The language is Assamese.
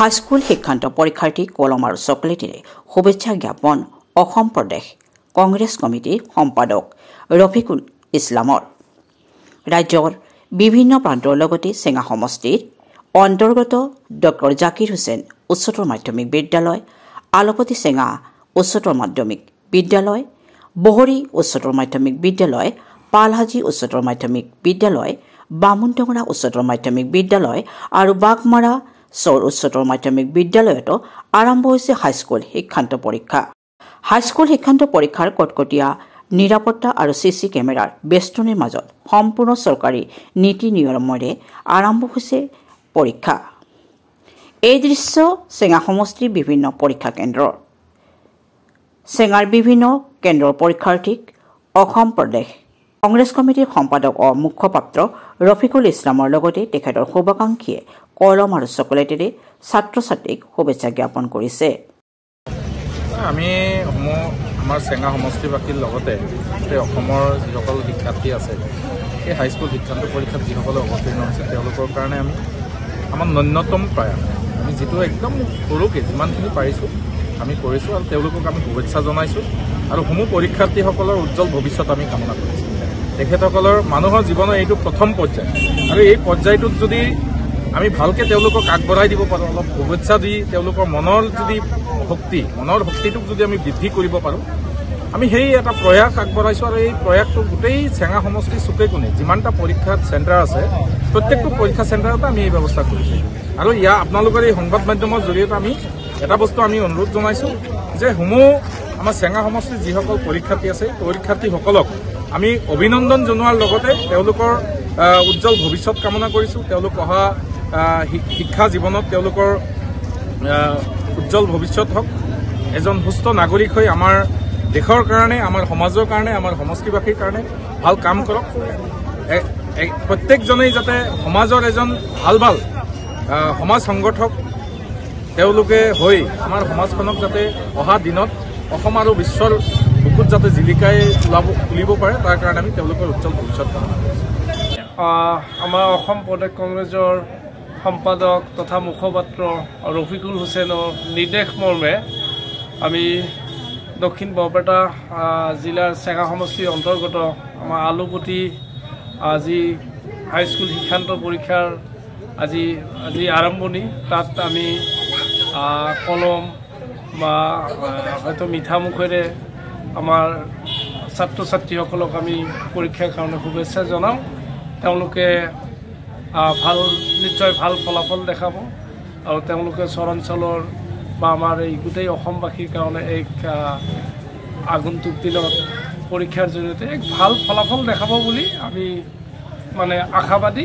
হাইস্কুল শিক্ষান্ত পৰীক্ষাৰ্থী কলম আৰু চকলেটেৰে শুভেচ্ছা জ্ঞাপন অসম প্ৰদেশ কংগ্ৰেছ কমিটিৰ সম্পাদক ৰফিকুল ইছলামৰ। ৰাজ্যৰ বিভিন্ন প্ৰান্তৰ লগতে চেঙা সমষ্টিৰ অন্তৰ্গত ডক্টৰ জাকিৰ হুছেইন উচ্চতৰ মাধ্যমিক বিদ্যালয়, আলপতি চেঙা উচ্চতৰ মাধ্যমিক বিদ্যালয়, বহৰী উচ্চতৰ মাধ্যমিক বিদ্যালয়, পালহাজী উচ্চতৰ মাধ্যমিক বিদ্যালয়, বামুণডঙৰা উচ্চতৰ মাধ্যমিক বিদ্যালয় আৰু বাগমাৰা চৌৰ উচ্চতৰ মাধ্যমিক বিদ্যালয়তো আৰম্ভ হৈছে হাইস্কুল শিক্ষান্ত পৰীক্ষা। হাইস্কুল শিক্ষান্ত পৰীক্ষাৰ কটকটীয়া নিৰাপত্তা আৰু চিচি কেমেৰাৰ বেষ্টনীৰ মাজত সম্পূৰ্ণ চৰকাৰী নীতি নিয়মেৰে আৰম্ভ হৈছে পৰীক্ষা। এই দৃশ্য চেঙা সমষ্টিৰ বিভিন্ন পৰীক্ষা কেন্দ্ৰৰ। চেঙাৰ বিভিন্ন কেন্দ্ৰৰ পৰীক্ষাৰ্থীক অসম প্ৰদেশ কংগ্ৰেছ কমিটিৰ সম্পাদক ও মুখপাত্ৰ ৰফিকুল ইছলামৰ লগতে তেখেতৰ শুভাকাংক্ষীয়ে কলম আৰু চকলেটেৰে ছাত্ৰ ছাত্ৰীক শুভেচ্ছা জ্ঞাপন কৰিছে। আমি আমাৰ চেঙা সমষ্টিবাসীৰ লগতে অসমৰ যিসকল শিক্ষাৰ্থী আছে সেই হাইস্কুল শিক্ষান্ত পৰীক্ষাত যিসকলে অৱতীৰ্ণ হৈছে তেওঁলোকৰ কাৰণে আমি আমাৰ ন্যূনতম প্ৰয়াস আমি যিটো একদম সৰুকৈ যিমানখিনি পাৰিছোঁ আমি কৰিছোঁ আৰু তেওঁলোকক আমি শুভেচ্ছা জনাইছোঁ আৰু সমূহ পৰীক্ষাৰ্থীসকলৰ উজ্জ্বল ভৱিষ্যত আমি কামনা কৰিছোঁ। তেখেতসকলৰ মানুহৰ জীৱনৰ এইটো প্ৰথম পৰ্যায় আৰু এই পৰ্যায়টোত যদি আমি ভালকৈ তেওঁলোকক আগবঢ়াই দিব পাৰোঁ, অলপ শুভেচ্ছা দি তেওঁলোকৰ মনৰ শক্তিটোক যদি আমি বৃদ্ধি কৰিব পাৰোঁ, আমি সেই এটা প্ৰয়াস আগবঢ়াইছোঁ আৰু এই প্ৰয়াসটো গোটেই চেঙা সমষ্টিৰ চুকে কোণে যিমানটা পৰীক্ষা চেণ্টাৰ আছে প্ৰত্যেকটো পৰীক্ষা চেণ্টাৰতে আমি এই ব্যৱস্থা কৰিছোঁ। আৰু আপোনালোকৰ এই সংবাদ মাধ্যমৰ জৰিয়তে আমি এটা বস্তু আমি অনুৰোধ জনাইছোঁ যে সমূহ আমাৰ চেঙা সমষ্টিৰ যিসকল পৰীক্ষাৰ্থী আছে পৰীক্ষাৰ্থীসকলক আমি অভিনন্দন জনোৱাৰ লগতে তেওঁলোকৰ উজ্জ্বল ভৱিষ্যত কামনা কৰিছোঁ। তেওঁলোক অহা শিক্ষা জীৱনত তেওঁলোকৰ উজ্জ্বল ভৱিষ্যত হওক, এজন সুস্থ নাগৰিক হৈ আমাৰ দেশৰ কাৰণে, আমাৰ সমাজৰ কাৰণে, আমাৰ সমষ্টিবাসীৰ কাৰণে ভাল কাম কৰক। প্ৰত্যেকজনেই যাতে সমাজৰ এজন ভাল সমাজ সংগঠক তেওঁলোকে হৈ আমাৰ সমাজখনক যাতে অহা দিনত অসম আৰু বিশ্বৰ বুকুত যাতে জিলিকাই তুলিব পাৰে তাৰ কাৰণে আমি তেওঁলোকৰ উজ্জ্বল ভৱিষ্যত কামনা কৰিছোঁ। আমাৰ অসম প্ৰদেশ কংগ্ৰেছৰ সম্পাদক তথা মুখপাত্ৰ ৰফিকুল হুছেইনৰ নিৰ্দেশ মৰ্মে আমি দক্ষিণ বৰপেটা জিলাৰ চেঙা সমষ্টিৰ অন্তৰ্গত আমাৰ আলুপতি আজি হাইস্কুল শিক্ষান্ত পৰীক্ষাৰ আজি আৰম্ভণি। তাত আমি কলম বা হয়তো মিঠা মুখেৰে আমাৰ ছাত্ৰ ছাত্ৰীসকলক আমি পৰীক্ষাৰ কাৰণে শুভেচ্ছা জনাওঁ। তেওঁলোকে নিশ্চয় ভাল ফলাফল দেখাব আৰু তেওঁলোকে চৰাঞ্চলৰ বা আমাৰ এই গোটেই অসমবাসীৰ কাৰণে এক আগন্তুক দিনত পৰীক্ষাৰ জৰিয়তে এক ভাল ফলাফল দেখাব বুলি আমি আশাবাদী।